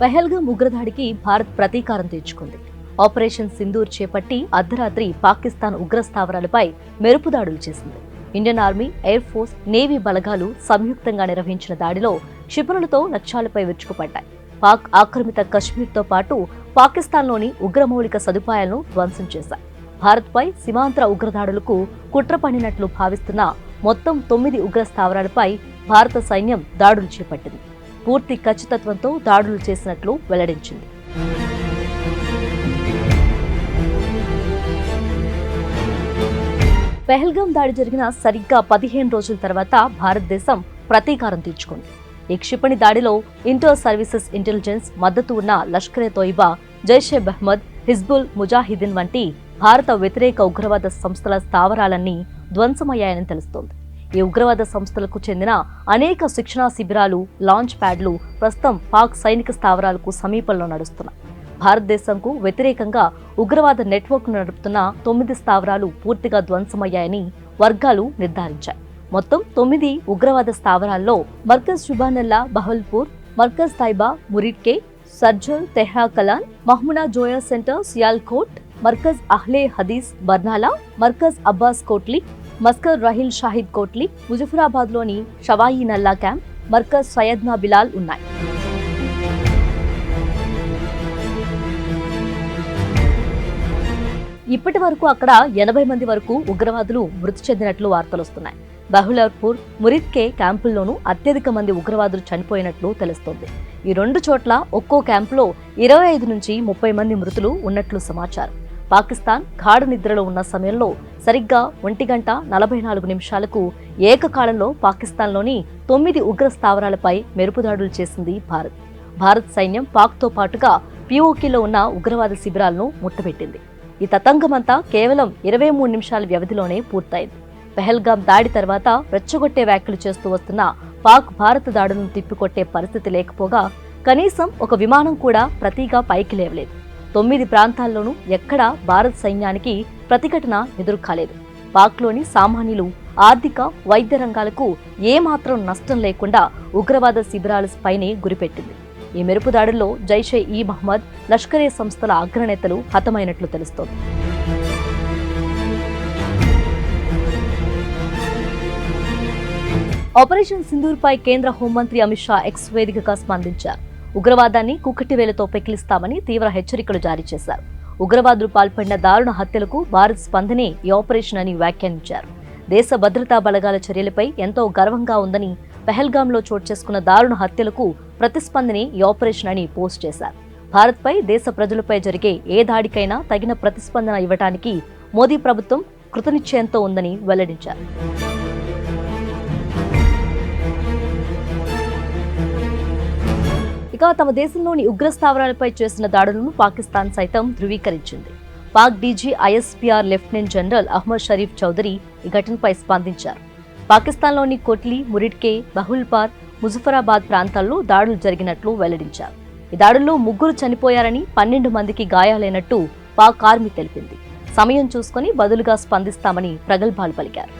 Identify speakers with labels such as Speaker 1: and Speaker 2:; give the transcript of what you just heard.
Speaker 1: పహల్గామ్ ఉగ్రదాడికి భారత్ ప్రతీకారం తీర్చుకుంది. ఆపరేషన్ సింధూర్ చేపట్టి అర్ధరాత్రి పాకిస్తాన్ ఉగ్ర స్థావరాలపై మెరుపుదాడులు చేసింది. Indian army, air force, navy బలగాలు సంయుక్తంగా నిర్వహించిన దాడిలో క్షిపణులతో లక్ష్యాలపై విరుచుకుపడ్డాయి. పాక్ ఆక్రమిత కశ్మీర్తో పాటు పాకిస్తాన్లోని ఉగ్రమౌలిక సదుపాయాలను ధ్వంసం చేశాయి. భారత్పై సీమాంతర ఉగ్రదాడులకు కుట్ర పన్నినట్లు భావిస్తున్న మొత్తం 9 ఉగ్ర స్థావరాలపై భారత సైన్యం దాడులు చేపట్టింది. పూర్తి ఖచ్చితత్వంతో దాడులు చేసినట్లు వెల్లడించింది. పహల్గామ్ దాడి జరిగిన సరిగ్గా 15 రోజుల తర్వాత భారతదేశం ప్రతీకారం తీర్చుకుంది. ఈ క్షిపణి దాడిలో ఇంటర్ సర్వీసెస్ ఇంటెలిజెన్స్ మద్దతు ఉన్న లష్కరే తోయిబా, జైషే మహ్మద్, హిజ్బుల్ ముజాహిదీన్ వంటి భారత వ్యతిరేక ఉగ్రవాద సంస్థల స్థావరాలన్నీ ధ్వంసమయ్యాయని తెలుస్తోంది. ఈ ఉగ్రవాద సంస్థలకు చెందిన అనేక శిక్షణా శిబిరాలు, లాంచ్ ప్యాడ్లు ప్రస్తుతం పాక్ సైనిక స్థావరాలకు సమీపంలో నడుస్తున్నాయి. భారతదేశంకు వ్యతిరేకంగా ఉగ్రవాద నెట్వర్క్ నడుపుతున్న 9 స్థావరాలు పూర్తిగా ధ్వంసమయ్యాయని వర్గాలు నిర్ధారించాయి. మొత్తం 9 ఉగ్రవాద స్థావరాల్లో మర్కజ్ షుబానల్లా బహల్పూర్, మర్కజ్ తైబా మురిడ్కే, సర్జల్ తెహ్రా కలాన్, మహ్మునా జోయా సెంటర్ సియాల్కోట్, మర్కజ్ అహ్లే హదీస్ బర్నాలా, మర్కజ్ అబ్బాస్ కోట్లీ, మస్కర్ రహిల్ షాహిద్ కోట్లీ, ముజఫరాబాద్లోని షవాయి నల్లా క్యాంప్, మర్కజ్ సయ్యద్నా బిలాల్ ఉన్నాయి. ఇప్పటి వరకు అక్కడ 80 మంది వరకు ఉగ్రవాదులు మృతి చెందినట్లు వార్తలొస్తున్నాయి. బహుళర్పూర్, మురిద్కే క్యాంపుల్లోనూ అత్యధిక మంది ఉగ్రవాదులు చనిపోయినట్లు తెలుస్తోంది. ఈ 2 చోట్ల ఒక్కో క్యాంపులో 25 నుంచి 30 మంది మృతులు ఉన్నట్లు సమాచారం. పాకిస్తాన్ గాఢ నిద్రలో ఉన్న సమయంలో సరిగ్గా 1:44 ఏకకాలంలో పాకిస్తాన్లోని 9 ఉగ్ర స్థావరాలపై మెరుపుదాడులు చేసింది భారత్. భారత్ సైన్యం పాక్తో పాటుగా పిఓకేలో ఉన్న ఉగ్రవాద శిబిరాలను ముట్టబెట్టింది. ఈ తతంగమంతా కేవలం 23 నిమిషాల వ్యవధిలోనే పూర్తయింది. పహల్గామ్ దాడి తర్వాత రెచ్చగొట్టే వ్యాఖ్యలు చేస్తూ వస్తున్న పాక్ భారత దాడులను తిప్పికొట్టే పరిస్థితి లేకపోగా కనీసం ఒక విమానం కూడా ప్రతిగా పైకి లేవలేదు. 9 ప్రాంతాల్లోనూ ఎక్కడా భారత్ సైన్యానికి ప్రతిఘటన ఎదురుకాలేదు. పాక్లోని సామాన్యులు, ఆర్థిక, వైద్య రంగాలకు ఏమాత్రం నష్టం లేకుండా ఉగ్రవాద శిబిరాల పైనే గురిపెట్టింది. ఈ మెరుపు దాడుల్లో జైషే ఈ మహ్మద్, లష్కరే సంస్థల అగ్రనేతలు హతమైనట్లు తెలుస్తోంది. ఆపరేషన్ సింధూర్పై కేంద్ర హోంమంత్రి అమిత్ షా ఎక్స్ వేదికగా స్పందించారు. ఉగ్రవాదాన్ని కుక్కటివేలతో పెకిలిస్తామని తీవ్ర హెచ్చరికలు జారీ చేశారు. ఉగ్రవాదులు పాల్పడిన దారుణ హత్యలకు భారత్ స్పందనే ఈ ఆపరేషన్ అని వ్యాఖ్యానించారు. దేశ భద్రతా బలగాల చర్యలపై ఎంతో గర్వంగా ఉందని, పహల్గామ్లో చోటు చేసుకున్న దారుణ హత్యలకు ప్రతిస్పందనే ఈ ఆపరేషన్ అని పోస్ట్ చేశారు. భారత్పై, దేశ ప్రజలపై జరిగే ఏ దాడికైనా తగిన ప్రతిస్పందన ఇవ్వడానికి మోదీ ప్రభుత్వం కృతనిశ్చయంతో ఉందని వెల్లడించారు. ఇక తమ దేశంలోని ఉగ్ర స్థావరాలపై చేసిన దాడులను పాకిస్తాన్ సైతం ధృవీకరించింది. Pak DG ISPR lieutenant general Ahmed Sharif Chaudhry ఈ ఘటనపై స్పందించారు. పాకిస్తాన్లోని కోట్లీ, మురిడ్కే, బహుల్పార్, ముజఫరాబాద్ ప్రాంతాల్లో దాడులు జరిగినట్లు వెల్లడించారు. ఈ దాడుల్లో 3 చనిపోయారని, 12 మందికి గాయాలైనట్టు పాక్ ఆర్మీ తెలిపింది. సమయం చూసుకుని బదులుగా స్పందిస్తామని ప్రగల్భాలు పలికారు.